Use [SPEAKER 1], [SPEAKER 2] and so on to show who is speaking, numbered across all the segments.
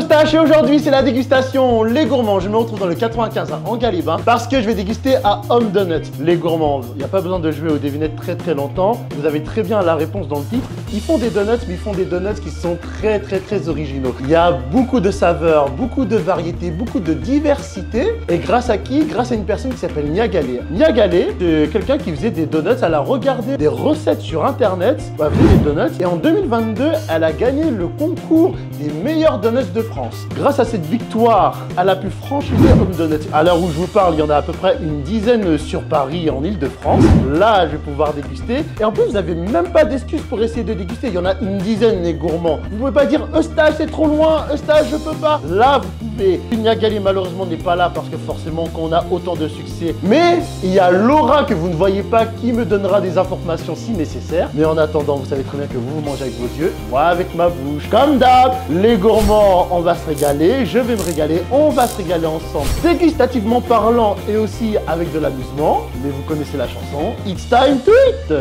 [SPEAKER 1] Eustache et aujourd'hui c'est la dégustation Les Gourmands. Je me retrouve dans le 95 à Engalibin parce que je vais déguster à Home Donuts. Les Gourmands, il n'y a pas besoin de jouer aux devinettes très longtemps. Vous avez très bien la réponse dans le titre. Ils font des donuts, mais ils font des donuts qui sont très originaux. Il y a beaucoup de saveurs, beaucoup de variétés, beaucoup de diversité. Et grâce à qui? Grâce à une personne qui s'appelle Niagalé. Niagalé, c'est quelqu'un qui faisait des donuts. Elle a regardé des recettes sur internet, elle faisait des donuts. Et en 2022, elle a gagné le concours des meilleurs donuts de France. Grâce à cette victoire, elle a pu franchir Home Donuts. À l'heure où je vous parle, il y en a à peu près une dizaine sur Paris, en Ile-de-France. Là, je vais pouvoir déguster. Et en plus, vous n'avez même pas d'excuses pour essayer de déguster. Il y en a une dizaine, les gourmands. Vous pouvez pas dire Eustache, c'est trop loin, Eustache, je peux pas. Là, vous pouvez. Niagalé, malheureusement, n'est pas là parce que forcément, quand on a autant de succès. Mais il y a Laura que vous ne voyez pas qui me donnera des informations si nécessaire. Mais en attendant, vous savez très bien que vous mangez avec vos yeux, moi avec ma bouche. Comme d'hab, les gourmands, on va se régaler, je vais me régaler, on va se régaler ensemble, dégustativement parlant et aussi avec de l'amusement. Mais vous connaissez la chanson, It's time to eat!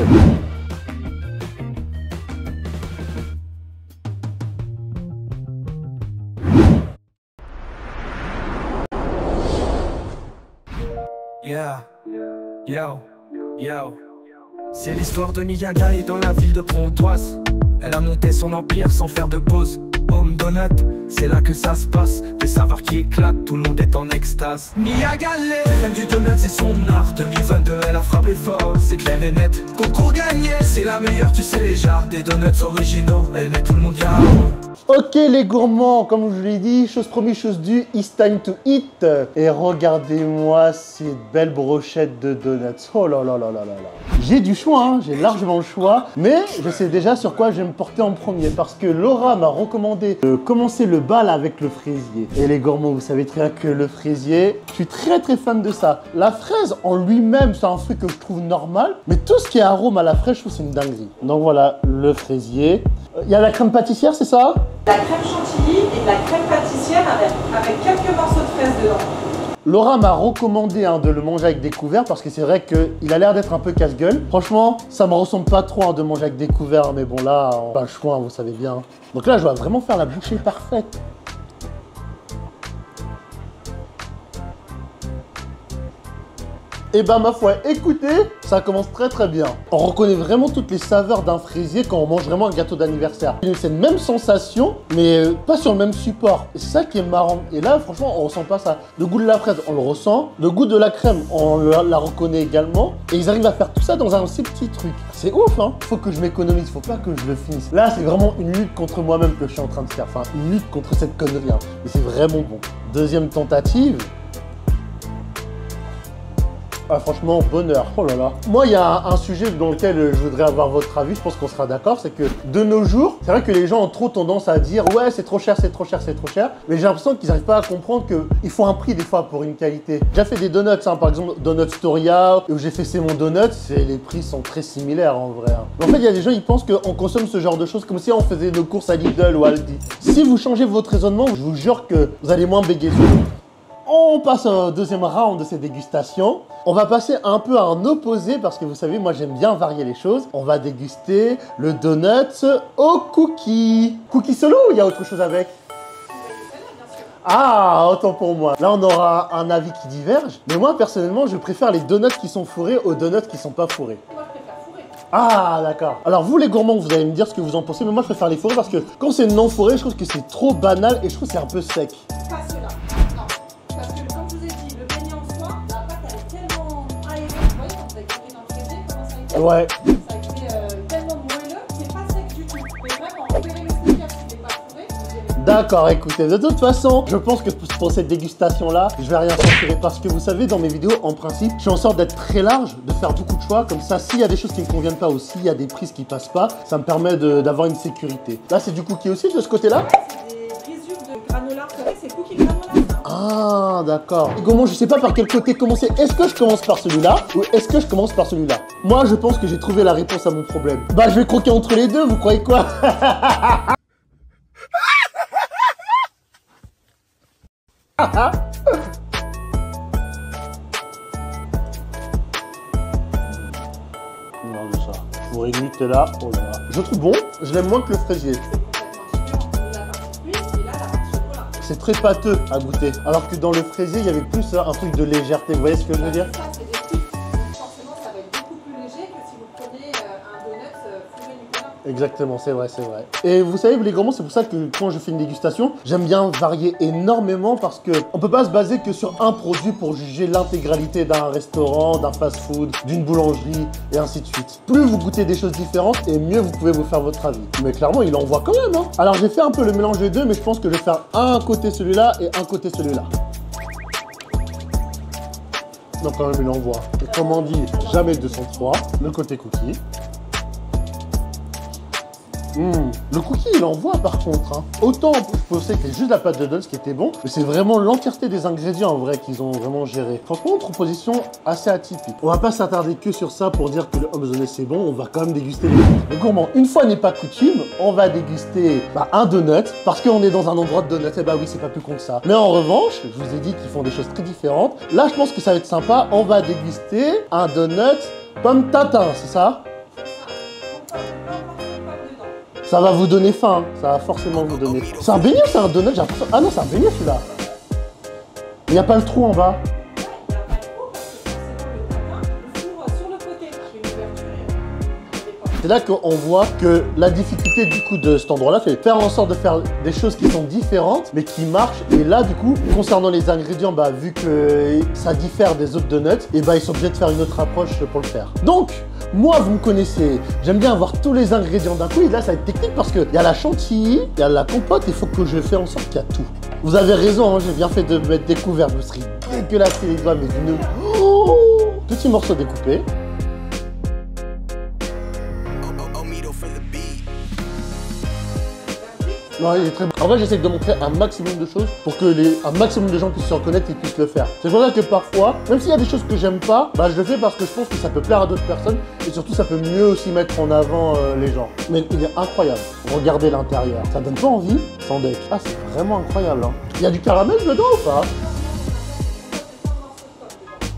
[SPEAKER 2] Yeah, yo, yo. C'est l'histoire de Niagalé dans la ville de Pontoise. Elle a monté son empire sans faire de pause. Home Donut, c'est là que ça se passe. Des saveurs qui éclatent, tout le monde est en extase. Niagalé, même du donut, c'est son art. 2022, elle a frappé fort, c'est clair et net. Concours gagné, c'est la meilleure, tu sais les genres. Des donuts originaux, elle met tout le monde KO.
[SPEAKER 1] Ok les gourmands, comme je vous l'ai dit, chose promise, chose due, it's time to eat. Et regardez-moi ces belles brochettes de donuts. Oh là là là là là là. J'ai du choix, hein, j'ai largement le choix, mais je sais déjà sur quoi je vais me porter en premier parce que Laura m'a recommandé de commencer le bal avec le fraisier. Et les gourmands, vous savez très bien que le fraisier, je suis très fan de ça. La fraise en lui-même, c'est un fruit que je trouve normal, mais tout ce qui est arôme à la fraise, je trouve c'est une dinguerie. Donc voilà, le fraisier. Il y a la crème pâtissière, c'est ça?
[SPEAKER 3] La crème chantilly et de la crème pâtissière avec quelques morceaux de fraises dedans.
[SPEAKER 1] Laura m'a recommandé de le manger avec des couverts parce que c'est vrai qu'il a l'air d'être un peu casse-gueule. Franchement, ça me ressemble pas trop de manger avec des couverts, mais bon là, pas le choix, vous savez bien. Donc là, je dois vraiment faire la bouchée parfaite. Et bah ma foi, écoutez, ça commence très bien. On reconnaît vraiment toutes les saveurs d'un fraisier quand on mange vraiment un gâteau d'anniversaire. C'est une même sensation, mais pas sur le même support. Et c'est ça qui est marrant. Et là, franchement, on ressent pas ça. Le goût de la fraise, on le ressent. Le goût de la crème, on la reconnaît également. Et ils arrivent à faire tout ça dans un si petit truc. C'est ouf, hein. Faut que je m'économise, faut pas que je le finisse. Là, c'est vraiment une lutte contre moi-même que je suis en train de faire. Enfin, une lutte contre cette connerie, hein. Mais c'est vraiment bon. Deuxième tentative. Ah, franchement, bonheur, oh là là. Moi, il y a un sujet dans lequel je voudrais avoir votre avis, je pense qu'on sera d'accord, c'est que de nos jours, c'est vrai que les gens ont trop tendance à dire « Ouais, c'est trop cher, c'est trop cher, c'est trop cher », mais j'ai l'impression qu'ils n'arrivent pas à comprendre qu'il faut un prix des fois pour une qualité. J'ai fait des donuts, hein, par exemple, Donut Storia, où j'ai fait C'est mon donut, les prix sont très similaires en vrai. Hein. En fait, il y a des gens, ils pensent qu'on consomme ce genre de choses comme si on faisait nos courses à Lidl ou Aldi. Si vous changez votre raisonnement, je vous jure que vous allez moins bégayer sur le. On passe au deuxième round de cette dégustation. On va passer un peu à un opposé parce que vous savez, moi j'aime bien varier les choses. On va déguster le donut au cookie. Cookie solo ou il y a autre chose avec? Ah, autant pour moi. Là, on aura un avis qui diverge. Mais moi, personnellement, je préfère les donuts qui sont fourrés aux donuts qui sont pas fourrés.
[SPEAKER 3] Moi, je préfère fourré.
[SPEAKER 1] Ah, d'accord. Alors, vous, les gourmands, vous allez me dire ce que vous en pensez. Mais moi, je préfère les fourrés parce que quand c'est non fourré, je trouve que c'est trop banal et je trouve que c'est un peu sec.
[SPEAKER 3] Pas ceux-là. Parce que, comme je vous ai dit, le beignet en soi, la pâte, elle est tellement aérée. Vous voyez, quand vous avez coupé dans le fraisier, comment ça a été?
[SPEAKER 1] Ouais.
[SPEAKER 3] Ça a été tellement moelleux qu'il n'est pas sec du tout. Mais vraiment, vous verrez le sticker s'il n'est pas fourré. Vous verrez.
[SPEAKER 1] D'accord, écoutez, de toute façon, je pense que pour cette dégustation-là, je vais rien censurer parce que vous savez, dans mes vidéos, en principe, je fais en sorte d'être très large, de faire beaucoup de choix. Comme ça, s'il y a des choses qui ne me conviennent pas ou s'il y a des prises qui passent pas, ça me permet d'avoir une sécurité. Là, c'est du cookie aussi de ce côté-là?
[SPEAKER 3] C'est des brisures de granola. Vous savez, c'est cookie granola.
[SPEAKER 1] Ah, d'accord. Comment, je sais pas par quel côté commencer. Est-ce que je commence par celui-là ou est-ce que je commence par celui-là? Moi, je pense que j'ai trouvé la réponse à mon problème. Bah, je vais croquer entre les deux, vous croyez quoi? Non, mais ça. Fourré de Nutella, oh là là. Je trouve bon, je l'aime moins que le fraisier. c'est très pâteux à goûter. Alors que dans le fraisier, il y avait plus un truc de légèreté. Vous voyez ce que je veux dire?
[SPEAKER 3] Ça, c'est des trucs. Donc forcément, ça va être beaucoup plus léger que si vous prenez un donut fourré Nutella.
[SPEAKER 1] Exactement, c'est vrai, c'est vrai. Et vous savez, les gourmands, c'est pour ça que quand je fais une dégustation, j'aime bien varier énormément parce que on peut pas se baser que sur un produit pour juger l'intégralité d'un restaurant, d'un fast-food, d'une boulangerie et ainsi de suite. Plus vous goûtez des choses différentes et mieux vous pouvez vous faire votre avis. Mais clairement, il envoie quand même, hein. Alors j'ai fait un peu le mélange des deux, mais je pense que je vais faire un côté celui-là et un côté celui-là. Donc quand même, il envoie. Et comme on dit, jamais 203, le côté cookie. Le cookie, il envoie par contre. Hein. Autant je pensais que c'est juste la pâte de donuts qui était bon, mais c'est vraiment l'entièreté des ingrédients en vrai qu'ils ont vraiment géré. Franchement, une proposition assez atypique. On va pas s'attarder que sur ça pour dire que le Homme Donut c'est bon, on va quand même déguster les gourmands. Une fois n'est pas coutume, on va déguster un donut parce qu'on est dans un endroit de donuts. Et bah oui, c'est pas plus con que ça. Mais en revanche, je vous ai dit qu'ils font des choses très différentes. Là, je pense que ça va être sympa. On va déguster un donut pomme tatin, c'est ça? Ça va vous donner faim, hein. Ça va forcément vous donner faim. C'est un beignet ou c'est un donut? J'ai l'impression... Ah non, c'est un beignet celui-là. Il n'y a pas le trou en bas.
[SPEAKER 3] Il n'y a pas de trou parce que forcément le four sur le côté, qui est une ouverture.
[SPEAKER 1] C'est là qu'on voit que la difficulté du coup de cet endroit-là, c'est de faire en sorte de faire des choses qui sont différentes, mais qui marchent. Et là, du coup, concernant les ingrédients, vu que ça diffère des autres donuts, et ils sont obligés de faire une autre approche pour le faire. Donc, moi, vous me connaissez, j'aime bien avoir tous les ingrédients d'un coup. Et là, ça va être technique parce qu'il y a la chantilly, il y a la compote, il faut que je fasse en sorte qu'il y a tout. Vous avez raison, hein, j'ai bien fait de mettre découvert. Je me serais dégueulassé les doigts, mais d'une... Oh, petit morceau découpé. Non, il est très bon. En vrai, j'essaie de montrer un maximum de choses pour que un maximum de gens puissent se reconnaître et puissent le faire. C'est pour ça que parfois, même s'il y a des choses que j'aime pas, je le fais parce que je pense que ça peut plaire à d'autres personnes et surtout ça peut mieux aussi mettre en avant les gens. Mais il est incroyable. Regardez l'intérieur. Ça donne pas envie sans deck. Ah, c'est vraiment incroyable. Hein. Il y a du caramel dedans ou pas?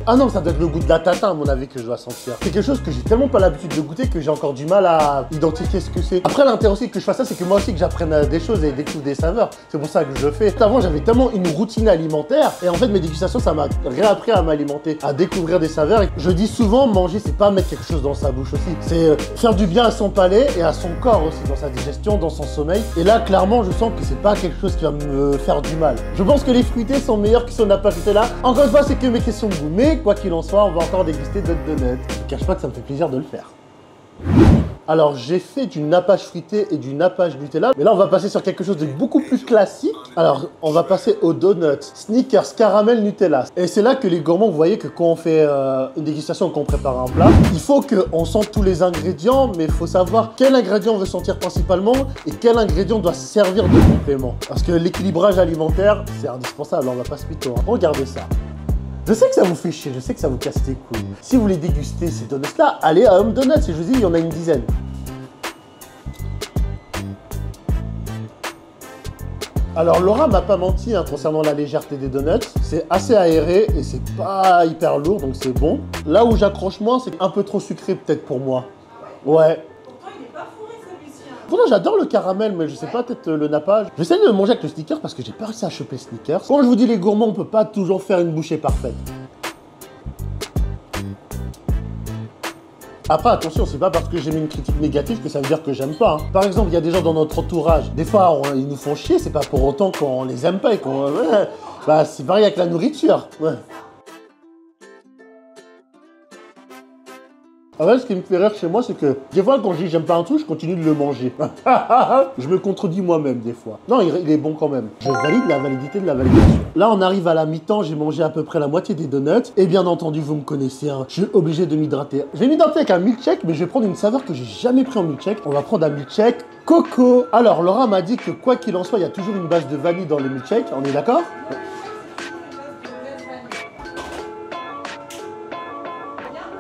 [SPEAKER 1] Ah non, ça doit être le goût de la tatin à mon avis que je dois sentir. C'est quelque chose que j'ai tellement pas l'habitude de goûter que j'ai encore du mal à identifier ce que c'est. Après, l'intérêt aussi que je fasse ça, c'est que moi aussi que j'apprenne des choses et découvre des saveurs. C'est pour ça que je le fais. Avant, j'avais tellement une routine alimentaire et en fait, mes dégustations, ça m'a réappris à m'alimenter, à découvrir des saveurs. Et je dis souvent, manger, c'est pas mettre quelque chose dans sa bouche aussi. C'est faire du bien à son palais et à son corps aussi, dans sa digestion, dans son sommeil. Et là, clairement, je sens que c'est pas quelque chose qui va me faire du mal. Je pense que les fruités sont meilleurs que ceux n'a pas fruité là. Encore une fois, c'est que mes questions de goût. Mais quoi qu'il en soit, on va encore déguster d'autres donuts. Je ne cache pas que ça me fait plaisir de le faire. Alors, j'ai fait du nappage fruité et du nappage Nutella. Mais là, on va passer sur quelque chose de beaucoup plus classique. Alors, on va passer aux donuts Snickers caramel Nutella. Et c'est là que les gourmands, vous voyez que quand on fait une dégustation, quand on prépare un plat, il faut qu'on sente tous les ingrédients, mais il faut savoir quel ingrédient on veut sentir principalement et quel ingrédient doit servir de complément. Parce que l'équilibrage alimentaire, c'est indispensable, on va pas se mytho, hein. Regardez ça. Je sais que ça vous fait chier, je sais que ça vous casse les couilles. Si vous voulez déguster ces donuts-là, allez à Home Donuts, et je vous dis, il y en a une dizaine. Alors Laura m'a pas menti concernant la légèreté des donuts. C'est assez aéré et c'est pas hyper lourd, donc c'est bon. Là où j'accroche moins, c'est un peu trop sucré peut-être pour moi. Ouais.
[SPEAKER 3] Pourtant, il n'est pas fourré celui-ci. Hein.
[SPEAKER 1] Pourtant, j'adore le caramel, mais je sais pas, peut-être le nappage. J'essaie de le manger avec le Snickers parce que j'ai pas réussi à choper Snickers. Quand je vous dis les gourmands, on peut pas toujours faire une bouchée parfaite. Après, attention, c'est pas parce que j'ai mis une critique négative que ça veut dire que j'aime pas. Hein. Par exemple, il y a des gens dans notre entourage, des fois, ils nous font chier, c'est pas pour autant qu'on les aime pas et qu'on... c'est pareil avec la nourriture. Ouais. En fait, ce qui me fait rire chez moi, c'est que des fois, quand je dis j'aime pas un truc, je continue de le manger. Je me contredis moi-même des fois. Non, il est bon quand même. Je valide la validité de la validation. Là, on arrive à la mi-temps, j'ai mangé à peu près la moitié des donuts. Et bien entendu, vous me connaissez, hein, je suis obligé de m'hydrater. Je vais m'hydrater avec un milkshake, mais je vais prendre une saveur que j'ai jamais pris en milkshake. On va prendre un milkshake coco. Alors, Laura m'a dit que quoi qu'il en soit, il y a toujours une base de vanille dans le milkshake. On est d'accord ?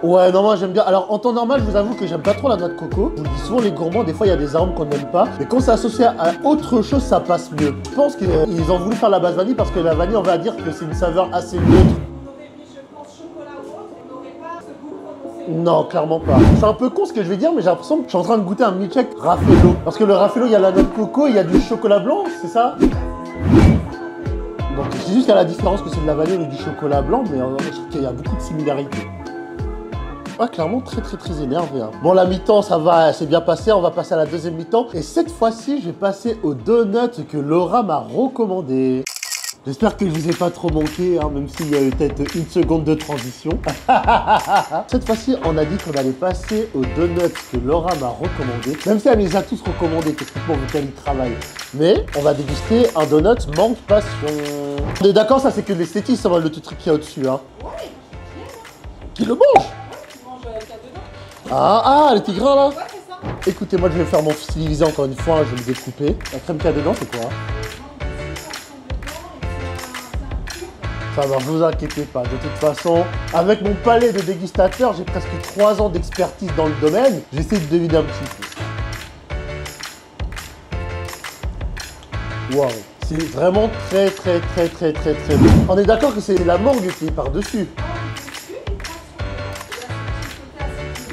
[SPEAKER 1] Ouais, non, moi j'aime bien. Alors en temps normal, je vous avoue que j'aime pas trop la noix de coco. Je vous le dis souvent, les gourmands, des fois il y a des arômes qu'on n'aime pas. Mais quand c'est associé à autre chose, ça passe mieux. Je pense qu'ils ont voulu faire la base vanille parce que la vanille, on va dire que c'est une saveur assez neutre.
[SPEAKER 3] Vous aurez mis, je pense, chocolat ou autre, on n'aurait pas ce goût prononcé.
[SPEAKER 1] Non, clairement pas. C'est un peu con ce que je vais dire, mais j'ai l'impression que je suis en train de goûter un milkshake Raffaello. Parce que le Raffaello, il y a la noix de coco, il y a du chocolat blanc, c'est ça ? Donc c'est juste qu'il y a la différence que c'est de la vanille ou du chocolat blanc, mais je trouve qu'il y a beaucoup de similarités. Ouais, clairement très énervé. Hein. Bon, la mi-temps, ça va, c'est bien passé. On va passer à la deuxième mi-temps. Et cette fois-ci, je vais passer aux donuts que Laura m'a recommandé. J'espère que je vous ai pas trop manqué, hein, même s'il y a eu peut-être une seconde de transition. Cette fois-ci, on a dit qu'on allait passer aux donuts que Laura m'a recommandé. Même si elle les a tous recommandés, techniquement, vu qu'elle y travaille. Mais on va déguster un donut mangue passion. On est d'accord, ça c'est que l'esthétique, ça va le truc qu'il y a au-dessus. Hein.
[SPEAKER 3] Ouais,
[SPEAKER 1] Qui le mange? Ah, les petits grains là?
[SPEAKER 3] ouais, c'est ça.
[SPEAKER 1] Écoutez, moi je vais faire mon stylisé encore une fois, je vais le découper. La crème qu'il y a dedans, c'est quoi? Ça va, vous inquiétez pas. De toute façon, avec mon palais de dégustateur, j'ai presque 3 ans d'expertise dans le domaine. J'essaie de deviner un petit peu. Waouh, c'est vraiment très bon. On est d'accord que c'est la mangue qui est par-dessus.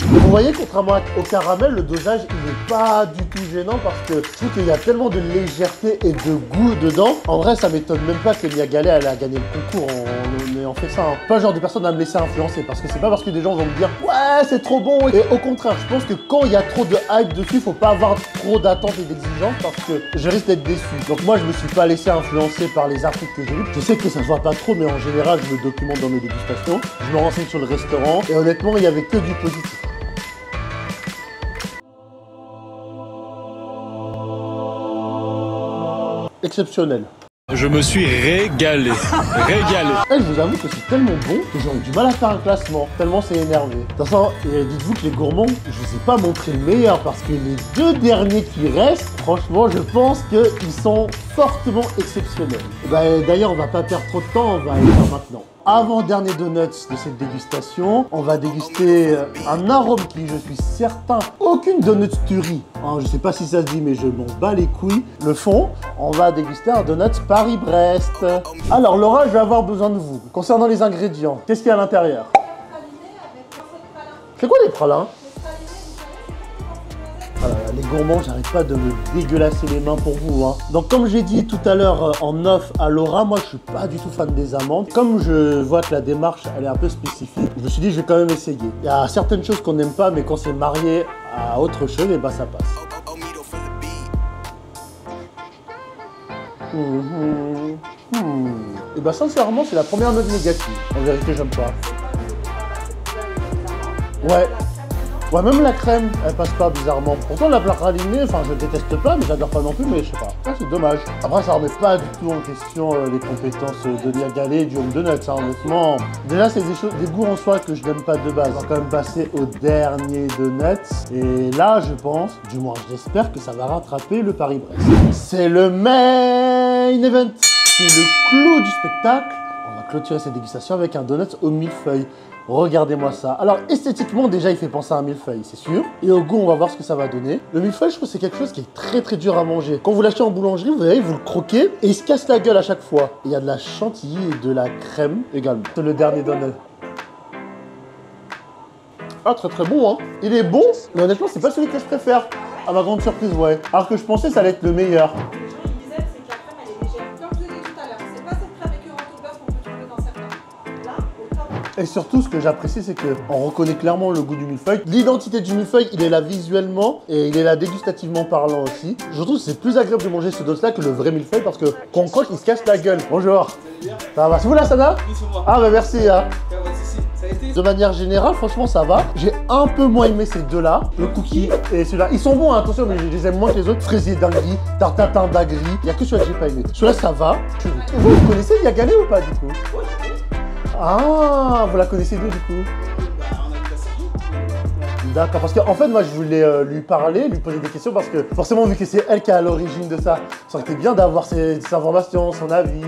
[SPEAKER 1] Vous voyez, contrairement au caramel, le dosage, il n'est pas du tout gênant parce que je trouve qu'il y a tellement de légèreté et de goût dedans. En vrai, ça m'étonne même pas que Mia Gallet elle a gagné le concours en ayant fait ça. Hein. Pas le genre de personne à me laisser influencer parce que c'est pas parce que des gens vont me dire « Ouais, c'est trop bon !» Et au contraire, je pense que quand il y a trop de hype dessus, faut pas avoir trop d'attentes et d'exigences parce que je risque d'être déçu. Donc moi, je me suis pas laissé influencer par les articles que j'ai lus. Je sais que ça se voit pas trop, mais en général, je me documente dans mes dégustations. Je me renseigne sur le restaurant et honnêtement, il y avait que du positif. Exceptionnel.
[SPEAKER 4] Je me suis régalé.
[SPEAKER 1] Et je vous avoue que c'est tellement bon que j'ai eu du mal à faire un classement, tellement c'est énervé. De toute façon, dites-vous que les gourmands, je vous ai pas montré le meilleur parce que les 2 derniers qui restent, franchement, je pense qu'ils sont fortement exceptionnels. D'ailleurs, on va pas perdre trop de temps, on va aller faire maintenant. Avant-dernier donuts de cette dégustation, on va déguster un arôme qui, je suis certain, aucune donutterie. Hein, je sais pas si ça se dit, mais je m'en bats les couilles. Le fond, on va déguster un donut Paris-Brest. Alors Laura, je vais avoir besoin de vous. Concernant les ingrédients, qu'est-ce qu'il y a à l'intérieur? C'est quoi les pralins? Ah là là, les gourmands, j'arrête pas de me dégueulasser les mains pour vous. Hein. Donc comme j'ai dit tout à l'heure en off à Laura, moi je suis pas du tout fan des amandes. Comme je vois que la démarche elle est un peu spécifique, je me suis dit je vais quand même essayer. Il y a certaines choses qu'on n'aime pas, mais quand c'est marié à autre chose, et bah ça passe. Et bah sincèrement, c'est la première note négative. En vérité, j'aime pas. Ouais, même la crème, elle passe pas bizarrement. Pourtant, la pralinée, enfin, je déteste pas, mais j'adore pas non plus, mais je sais pas. Ah, c'est dommage. Après, ça remet pas du tout en question les compétences de Mia Gallet et du Home Donuts, hein, honnêtement. Déjà, c'est des goûts en soi que je n'aime pas de base. On va quand même passer au dernier donut. Et là, je pense, du moins, j'espère que ça va rattraper le Paris-Brest. C'est le main event. C'est le clou du spectacle. On va clôturer cette dégustation avec un donut au millefeuille. Regardez-moi ça. Alors esthétiquement déjà il fait penser à un millefeuille, c'est sûr. Et au goût on va voir ce que ça va donner. Le millefeuille je trouve que c'est quelque chose qui est très dur à manger. Quand vous l'achetez en boulangerie, vous voyez, vous le croquez et il se casse la gueule à chaque fois. Il y a de la chantilly et de la crème également. C'est le dernier donut. Ah très bon hein. Il est bon, mais honnêtement c'est pas celui que je préfère. À ma grande surprise ouais. Alors que je pensais que ça allait être le meilleur. Et surtout, ce que j'apprécie, c'est qu'on reconnaît clairement le goût du millefeuille. L'identité du millefeuille, il est là visuellement et il est là dégustativement parlant aussi. Je trouve que c'est plus agréable de manger ce dos-là que le vrai millefeuille parce que quand on croque, il se casse la gueule. Bonjour. Ça va? C'est vous là, Sana? Oui, c'est moi. Ah, bah merci. Hein. De manière générale, franchement, ça va. J'ai un peu moins aimé ces deux-là, le cookie et celui-là. Ils sont bons, hein, attention, mais je les aime moins que les autres. Fraisier d'Angry, tartatin d'Agri. Il n'y a que celui-là que j'ai pas aimé. Celui-là, ça va. Vous connaissez Mia Gallet ou pas, du coup? Ah, vous la connaissez d'où du coup? D'accord, parce qu'en fait, moi, je voulais lui parler, lui poser des questions parce que forcément, vu que c'est elle qui est à l'origine de ça, ça aurait été bien d'avoir ses informations, son avis,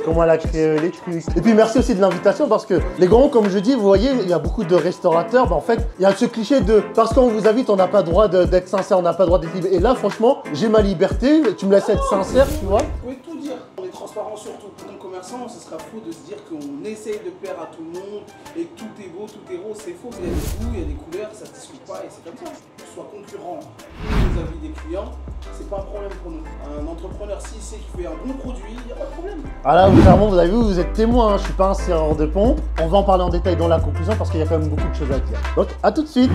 [SPEAKER 1] comment elle a créé les trucs. Et puis, merci aussi de l'invitation parce que les grands, comme je dis, vous voyez, il y a beaucoup de restaurateurs, bah, en fait, il y a ce cliché de parce qu'on vous invite, on n'a pas le droit d'être sincère, on n'a pas le droit d'être libre. Et là, franchement, j'ai ma liberté, tu me laisses être sincère, tu vois.
[SPEAKER 5] Vous pouvez tout dire, on est transparent surtout, non commercial. commerçants, ce sera faux de se dire qu'on essaye de plaire à tout le monde et que tout est beau, tout est rose, c'est faux. Il y a des goûts, il y a des couleurs, ça ne se discute pas et c'est comme ça. Que ce soit concurrent vis-à-vis des clients, c'est pas un problème pour nous. Un entrepreneur, s'il sait qu'il fait un bon produit, il n'y a pas de problème.
[SPEAKER 1] Ah là, clairement, vous avez vu, vous êtes témoin, hein, je suis pas un serreur de pompe. On va en parler en détail dans la conclusion parce qu'il y a quand même beaucoup de choses à dire. Donc, à tout de suite.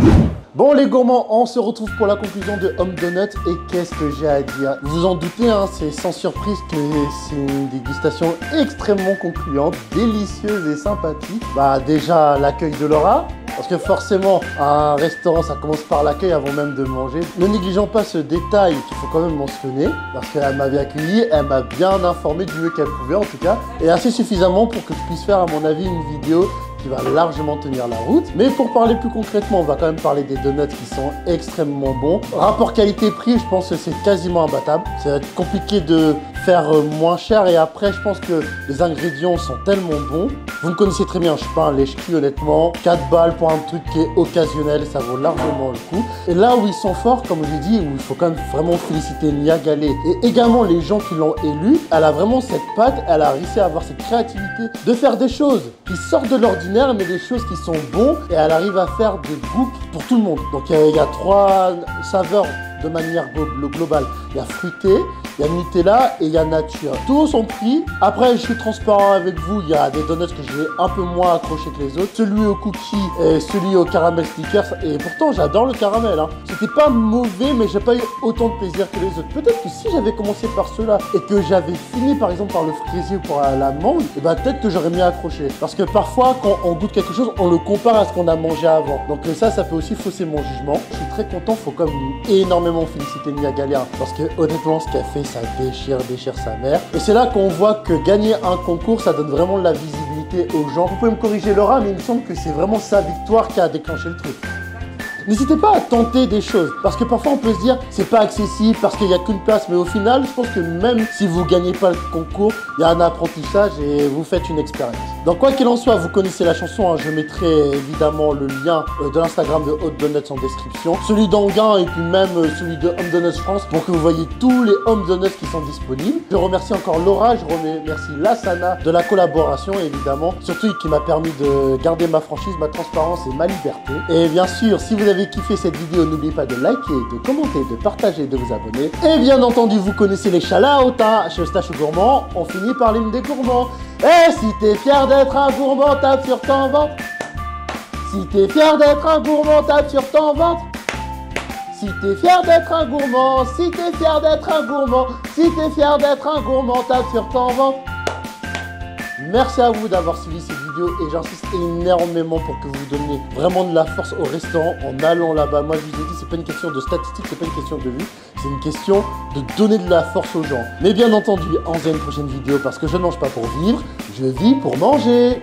[SPEAKER 1] Bon, les gourmands, on se retrouve pour la conclusion de Home Donut. Et qu'est-ce que j'ai à dire? Vous vous en doutez, hein, c'est sans surprise que c'est une dégustation extrêmement concluante, délicieuse et sympathique. Bah, déjà, l'accueil de Laura. Parce que forcément, un restaurant, ça commence par l'accueil avant même de manger. Ne négligeons pas ce détail qu'il faut quand même mentionner, parce qu'elle m'avait accueilli, elle m'a bien informé du mieux qu'elle pouvait en tout cas, et assez suffisamment pour que je puisse faire à mon avis une vidéo qui va largement tenir la route. Mais pour parler plus concrètement, on va quand même parler des donuts qui sont extrêmement bons. Rapport qualité-prix, je pense que c'est quasiment imbattable. Ça va être compliqué de faire moins cher et après, je pense que les ingrédients sont tellement bons. Vous me connaissez très bien, je suis pas un lèche-cul honnêtement. 4 balles pour un truc qui est occasionnel, ça vaut largement le coup. Et là où ils sont forts, comme je l'ai dit, où il faut quand même vraiment féliciter Nia Gallet et également les gens qui l'ont élue, elle a vraiment cette patte, elle a réussi à avoir cette créativité de faire des choses qui sortent de l'ordinaire, mais des choses qui sont bonnes et elle arrive à faire des goûts pour tout le monde. Donc il y a 3 saveurs de manière globale. Il y a fruité, il y a Nutella et il y a nature. Tous sont pris. Après, je suis transparent avec vous, il y a des donuts que j'ai un peu moins accroché que les autres. Celui au cookie et celui au caramel stickers. Et pourtant, j'adore le caramel. Hein. C'était pas mauvais, mais j'ai pas eu autant de plaisir que les autres. Peut-être que si j'avais commencé par ceux-là et que j'avais fini par exemple par le fraisier ou par la mangue, et ben peut-être que j'aurais mieux accroché. Parce que parfois, quand on goûte quelque chose, on le compare à ce qu'on a mangé avant. Donc ça peut aussi fausser mon jugement. Je suis très content, faut quand même énormément féliciter Nia Gallet parce que honnêtement, ce qu'elle fait, ça déchire sa mère. Et c'est là qu'on voit que gagner un concours, ça donne vraiment de la visibilité aux gens. Vous pouvez me corriger Laura, mais il me semble que c'est vraiment sa victoire qui a déclenché le truc. N'hésitez pas à tenter des choses, parce que parfois on peut se dire c'est pas accessible parce qu'il n'y a qu'une place, mais au final, je pense que même si vous gagnez pas le concours, il y a un apprentissage et vous faites une expérience. Donc quoi qu'il en soit, vous connaissez la chanson, hein, je mettrai évidemment le lien de l'Instagram de Home Donuts en description, celui d'Anguin et puis même celui de Home Donuts France pour que vous voyez tous les Home Donuts qui sont disponibles. Je remercie encore Laura, je remercie Lassana de la collaboration évidemment, surtout qui m'a permis de garder ma franchise, ma transparence et ma liberté. Et bien sûr, si vous avez kiffé cette vidéo, n'oubliez pas de liker, de commenter, de partager, de vous abonner. Et bien entendu, vous connaissez les shout-outs, hein. Chez Eustache Gourmand, on finit par l'hymne des gourmands. Et si t'es fier d'être un gourmand, tape sur ton ventre. Si t'es fier d'être un gourmand, tape sur ton ventre. Si t'es fier d'être un gourmand, si t'es fier d'être un gourmand, si t'es fier d'être un gourmand, tape sur ton ventre. Merci à vous d'avoir suivi cette vidéo et j'insiste énormément pour que vous donniez vraiment de la force au restaurant en allant là-bas. Moi je vous ai dit, c'est pas une question de statistiques, c'est pas une question de vue, c'est une question de donner de la force aux gens. Mais bien entendu, on se voit une prochaine vidéo parce que je ne mange pas pour vivre, je vis pour manger.